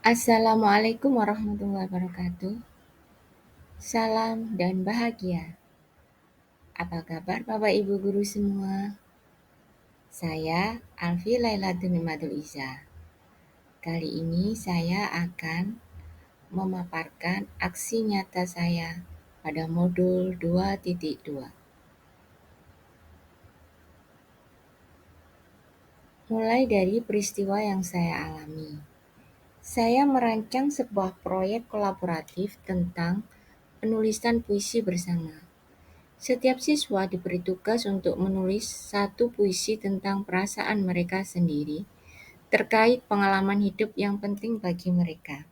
Assalamualaikum warahmatullahi wabarakatuh. Salam dan bahagia. Apa kabar Bapak Ibu guru semua? Saya Alfi Laila Dunimatul Iza. Kali ini saya akan memaparkan aksi nyata saya pada modul 2.2. Mulai dari peristiwa yang saya alami. Saya merancang sebuah proyek kolaboratif tentang penulisan puisi bersama. Setiap siswa diberi tugas untuk menulis satu puisi tentang perasaan mereka sendiri terkait pengalaman hidup yang penting bagi mereka.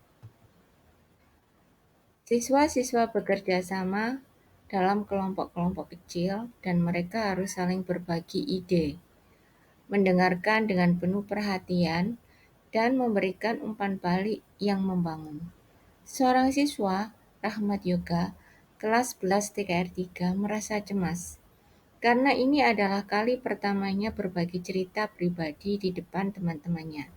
Siswa-siswa bekerja sama dalam kelompok-kelompok kecil dan mereka harus saling berbagi ide, mendengarkan dengan penuh perhatian, dan memberikan umpan balik yang membangun. Seorang siswa, Rahmat Yoga, kelas 11 TKR 3 merasa cemas karena ini adalah kali pertamanya berbagi cerita pribadi di depan teman-temannya.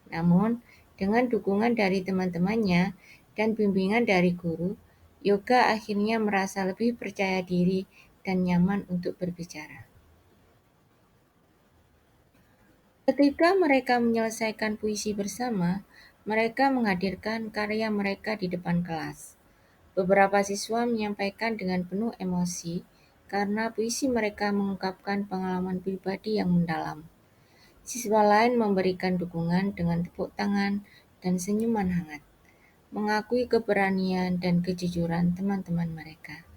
Namun, dengan dukungan dari teman-temannya dan bimbingan dari guru, Yoga akhirnya merasa lebih percaya diri dan nyaman untuk berbicara. Ketika mereka menyelesaikan puisi bersama, mereka menghadirkan karya mereka di depan kelas. Beberapa siswa menyampaikan dengan penuh emosi karena puisi mereka mengungkapkan pengalaman pribadi yang mendalam. Siswa lain memberikan dukungan dengan tepuk tangan dan senyuman hangat, mengakui keberanian dan kejujuran teman-teman mereka.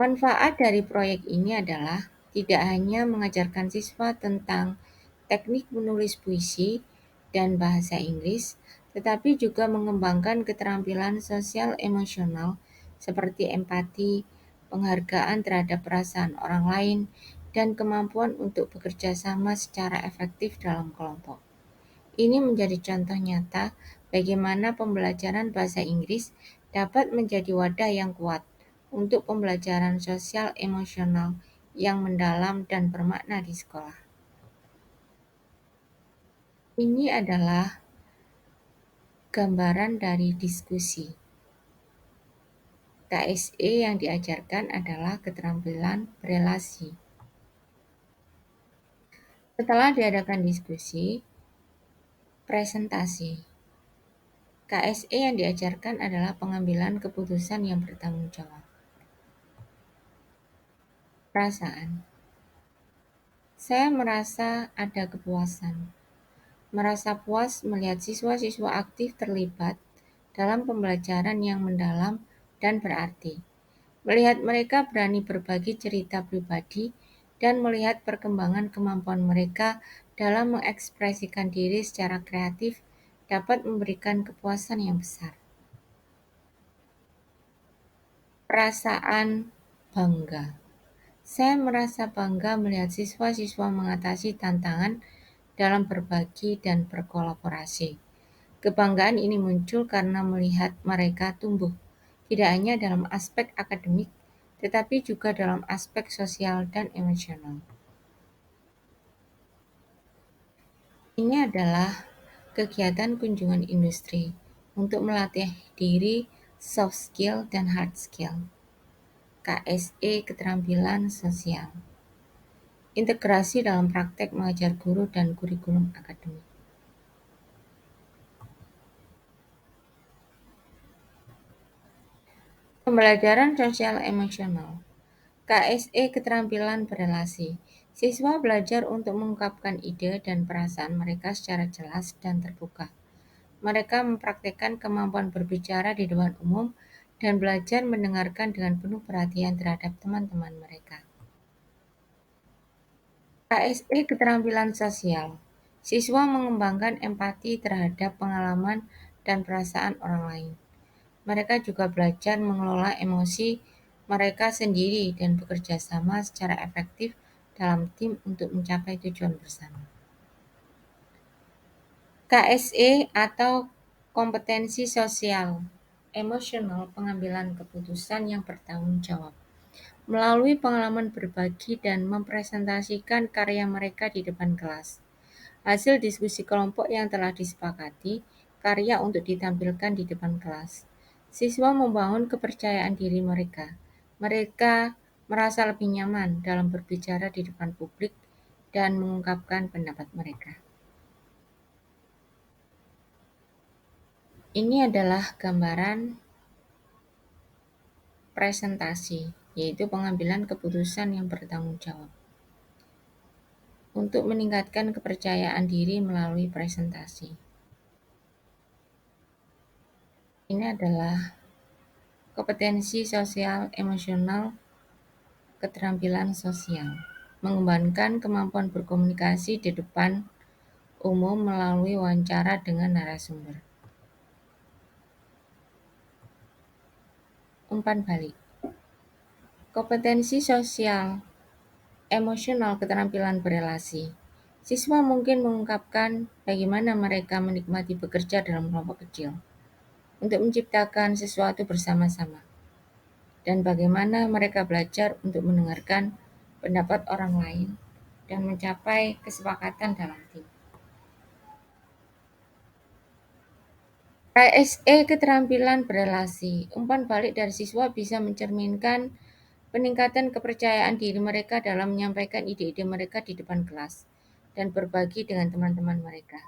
Manfaat dari proyek ini adalah tidak hanya mengajarkan siswa tentang teknik menulis puisi dan bahasa Inggris, tetapi juga mengembangkan keterampilan sosial emosional seperti empati, penghargaan terhadap perasaan orang lain, dan kemampuan untuk bekerja sama secara efektif dalam kelompok. Ini menjadi contoh nyata bagaimana pembelajaran bahasa Inggris dapat menjadi wadah yang kuat untuk pembelajaran sosial emosional yang mendalam dan bermakna di sekolah. Ini adalah gambaran dari diskusi. KSE yang diajarkan adalah keterampilan berelasi. Setelah diadakan diskusi, presentasi. KSE yang diajarkan adalah pengambilan keputusan yang bertanggung jawab. Perasaan. Saya merasa ada kepuasan. Merasa puas melihat siswa-siswa aktif terlibat dalam pembelajaran yang mendalam dan berarti. Melihat mereka berani berbagi cerita pribadi dan melihat perkembangan kemampuan mereka dalam mengekspresikan diri secara kreatif dapat memberikan kepuasan yang besar. Perasaan bangga. Saya merasa bangga melihat siswa-siswa mengatasi tantangan dalam berbagi dan berkolaborasi. Kebanggaan ini muncul karena melihat mereka tumbuh, tidak hanya dalam aspek akademik, tetapi juga dalam aspek sosial dan emosional. Ini adalah kegiatan kunjungan industri untuk melatih diri soft skill dan hard skill. KSE keterampilan sosial. Integrasi dalam praktek mengajar guru dan kurikulum akademik. Pembelajaran sosial emosional. KSE keterampilan berelasi. Siswa belajar untuk mengungkapkan ide dan perasaan mereka secara jelas dan terbuka. Mereka mempraktikkan kemampuan berbicara di depan umum dan belajar mendengarkan dengan penuh perhatian terhadap teman-teman mereka. KSE keterampilan sosial. Siswa mengembangkan empati terhadap pengalaman dan perasaan orang lain. Mereka juga belajar mengelola emosi mereka sendiri dan bekerja sama secara efektif dalam tim untuk mencapai tujuan bersama. KSE atau kompetensi sosial emosional pengambilan keputusan yang bertanggung jawab. Melalui pengalaman berbagi dan mempresentasikan karya mereka di depan kelas. Hasil diskusi kelompok yang telah disepakati, karya untuk ditampilkan di depan kelas. Siswa membangun kepercayaan diri mereka. Mereka merasa lebih nyaman dalam berbicara di depan publik dan mengungkapkan pendapat mereka. Ini adalah gambaran presentasi, yaitu pengambilan keputusan yang bertanggung jawab. Untuk meningkatkan kepercayaan diri melalui presentasi. Ini adalah kompetensi sosial emosional, keterampilan sosial. Mengembangkan kemampuan berkomunikasi di depan umum melalui wawancara dengan narasumber. Umpan balik. Kompetensi sosial emosional, keterampilan berelasi. Siswa mungkin mengungkapkan bagaimana mereka menikmati bekerja dalam kelompok kecil untuk menciptakan sesuatu bersama-sama, dan bagaimana mereka belajar untuk mendengarkan pendapat orang lain dan mencapai kesepakatan dalam tim. KSE keterampilan berelasi. Umpan balik dari siswa bisa mencerminkan peningkatan kepercayaan diri mereka dalam menyampaikan ide-ide mereka di depan kelas dan berbagi dengan teman-teman mereka.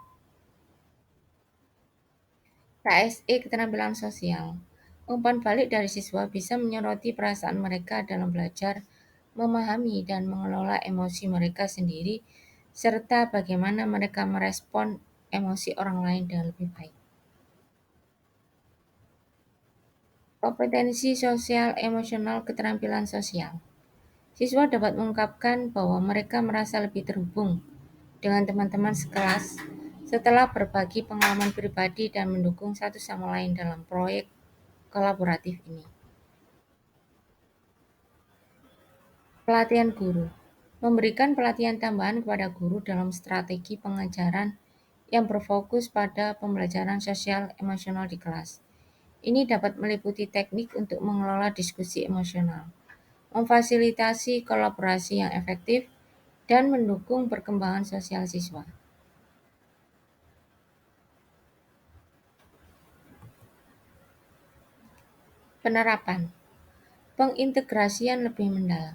KSE keterampilan sosial. Umpan balik dari siswa bisa menyoroti perasaan mereka dalam belajar, memahami dan mengelola emosi mereka sendiri, serta bagaimana mereka merespon emosi orang lain dengan lebih baik. Kompetensi sosial emosional, keterampilan sosial. Siswa dapat mengungkapkan bahwa mereka merasa lebih terhubung dengan teman-teman sekelas setelah berbagi pengalaman pribadi dan mendukung satu sama lain dalam proyek kolaboratif ini. Pelatihan guru. Memberikan pelatihan tambahan kepada guru dalam strategi pengajaran yang berfokus pada pembelajaran sosial emosional di kelas. Ini dapat meliputi teknik untuk mengelola diskusi emosional, memfasilitasi kolaborasi yang efektif, dan mendukung perkembangan sosial siswa. Penerapan. Pengintegrasian lebih mendalam.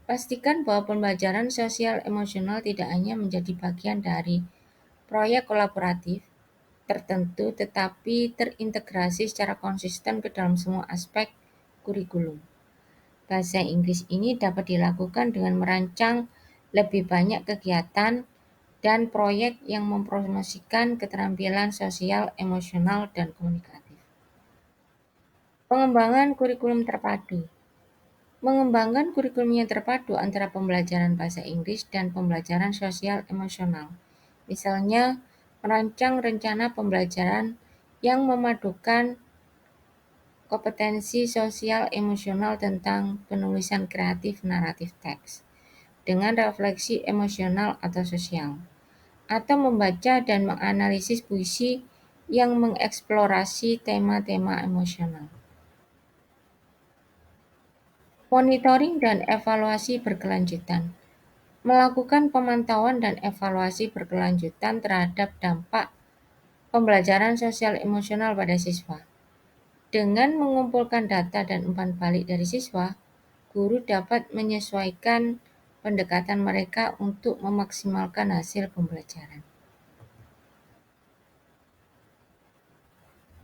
Pastikan bahwa pembelajaran sosial emosional tidak hanya menjadi bagian dari proyek kolaboratif tertentu, tetapi terintegrasi secara konsisten ke dalam semua aspek kurikulum. Bahasa Inggris ini dapat dilakukan dengan merancang lebih banyak kegiatan dan proyek yang mempromosikan keterampilan sosial, emosional, dan komunikatif. Pengembangan kurikulum terpadu. Mengembangkan kurikulum yang terpadu antara pembelajaran bahasa Inggris dan pembelajaran sosial emosional. Misalnya, merancang rencana pembelajaran yang memadukan kompetensi sosial emosional tentang penulisan kreatif naratif teks dengan refleksi emosional atau sosial, atau membaca dan menganalisis puisi yang mengeksplorasi tema-tema emosional. Monitoring dan evaluasi berkelanjutan. Melakukan pemantauan dan evaluasi berkelanjutan terhadap dampak pembelajaran sosial emosional pada siswa. Dengan mengumpulkan data dan umpan balik dari siswa, guru dapat menyesuaikan pendekatan mereka untuk memaksimalkan hasil pembelajaran.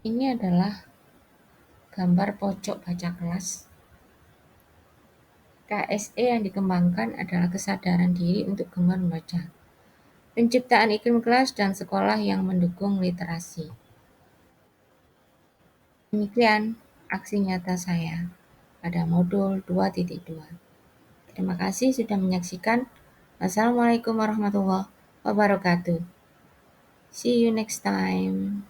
Ini adalah gambar pojok baca kelas. KSE yang dikembangkan adalah kesadaran diri untuk gemar membaca, penciptaan iklim kelas dan sekolah yang mendukung literasi. Demikian aksi nyata saya pada modul 2.2. Terima kasih sudah menyaksikan. Wassalamualaikum warahmatullahi wabarakatuh. See you next time.